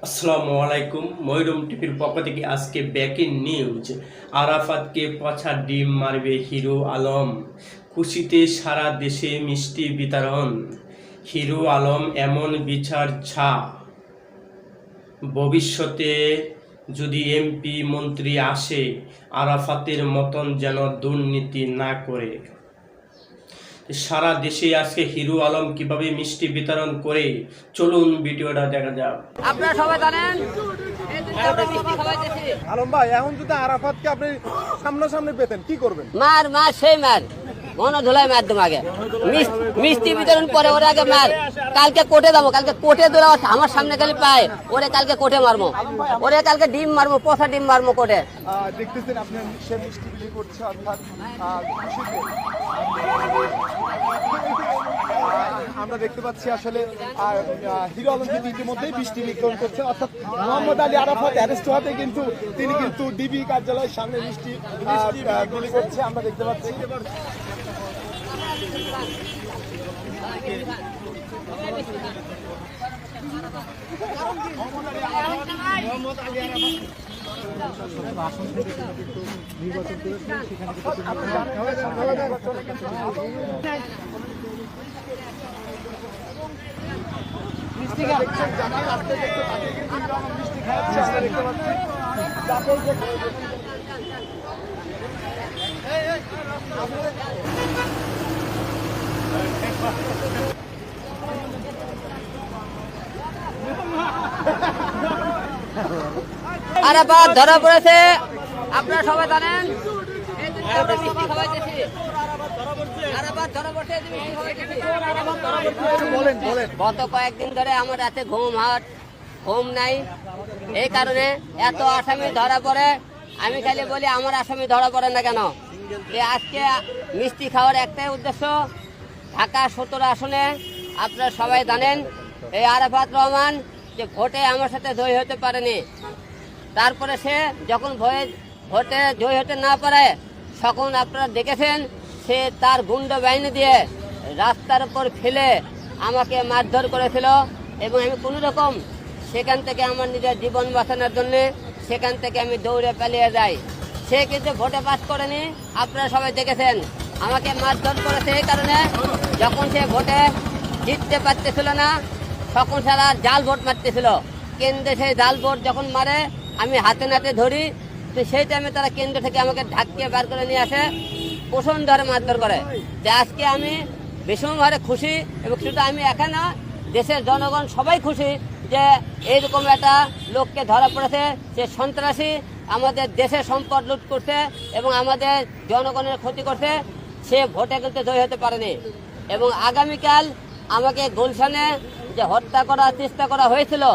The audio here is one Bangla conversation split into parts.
আসসালামু আলাইকুম। ময়ূরম টিভির পক্ষ থেকে আজকে ব্রেকিং নিউজ। আরাফাতকে পচা ডিম মারবে হিরো আলম, খুশিতে সারা দেশে মিষ্টি বিতরণ। হিরো আলম এমন বিচার ছা, ভবিষ্যতে যদি এমপি মন্ত্রী আসে আরাফাতের মতন যেন দুর্নীতি না করে। সারা দেশে আজকে হিরো আলম কিভাবে মিষ্টি বিতরণ করে, চলুন ভিডিওটা দেখা যাক। আপনারা সবাই জানেন আলম ভাই, এখন যদি আরাফাতকে আপনি সামনাসামনি পেতেন কি করবেন? মার মার সেই মার মনে ধুলাই মার দেবো আগে মিষ্টি বিতরণ পরে ওরে আগে মার। কালকে কোর্টে যাবো, কালকে কোর্টে ধরে আমার সামনে খালি পায় ওরে কালকে কোর্টে মারবো, ওরে কালকে ডিম মারবো, পচা ডিম মারবো কোর্টে। দেখতেছেন আপনি সে মিষ্টি বিলি করছে, অর্থাৎ খুশিতে। আমরা দেখতে পাচ্ছি আসলে হিরো আলম কিন্তু ইতিমধ্যেই মিষ্টি বিতরণ করছে, অর্থাৎ মোহাম্মদ আলী আরাফাত অ্যারেস্ট হওয়াতে কিন্তু তিনি কিন্তু ডিবি কার্যালয়ের সামনে মিষ্টি বিলি করছে, আমরা দেখতে পাচ্ছি। আরাফাত ধরা পড়েছে, আপনারা সবাই জানেন। গত কয়েকদিন ধরে আমার রাতে ঘুম নাই, এই কারণে এত আসামি ধরা পড়ে। আমি খালি বলি আমার আসামি ধরা পড়ে না কেন? আজকে মিষ্টি খাওয়ার একটাই উদ্দেশ্য, ঢাকা 17 আসনে আপনারা সবাই জানেন এই আরাফাত রহমান যে ভোটে আমার সাথে জয়ী হতে পারেনি। তারপরে সে যখন ভোটে জয়ী হতে না পারে তখন আপনারা দেখেছেন সে তার গুন্ডা বাহিনী দিয়ে রাস্তার উপর ফেলে আমাকে মারধর করেছিল, এবং আমি কোনো রকম সেখান থেকে আমার নিজের জীবন বাঁচানোর জন্যে সেখান থেকে আমি দৌড়ে পালিয়ে যাই। সে কিন্তু ভোটে পাস করেনি, আপনারা সবাই দেখেছেন। আমাকে মারধর করেছে এই কারণে, যখন সে ভোটে জিততে পারতেছিল না তখন সারা জাল ভোট মারতেছিল। কেন্দ্রে সেই জাল ভোট যখন মারে আমি হাতে নাতে ধরি, তো সেই টাইমে তারা কেন্দ্র থেকে আমাকে ঢাকিয়ে বার করে নিয়ে আসে, পোষণ ধরে মারধর করে। যে আজকে আমি ভীষণভাবে খুশি, এবং শুধু আমি একা না, দেশের জনগণ সবাই খুশি যে এইরকম একটা লোককে ধরা পড়েছে। সে সন্ত্রাসী, আমাদের দেশের সম্পদ লুট করছে এবং আমাদের জনগণের ক্ষতি করছে। সে ভোটে কিন্তু জয় হতে পারেনি, এবং আগামীকাল আমাকে গুলশানে যে হত্যা করার চেষ্টা করা হয়েছিল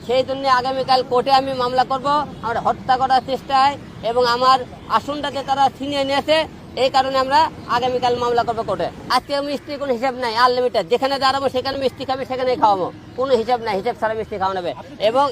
সেই জন্য আগামীকাল কোর্টে আমি মামলা করব আমার হত্যা করার চেষ্টায়, এবং আমার আসনটাকে তারা ছিনিয়ে নিয়েছে, এই কারণে আমরা আগামীকাল মামলা করবো কোর্টে। আজকে মিষ্টির কোনো হিসাব নাই, আনলিমিটেড, যেখানে দাঁড়াবো সেখানে মিষ্টি খাবে, সেখানেই খাওয়াবো, কোনো হিসাব নাই, হিসাব ছাড়া মিষ্টি খাওয়া নেবে। এবং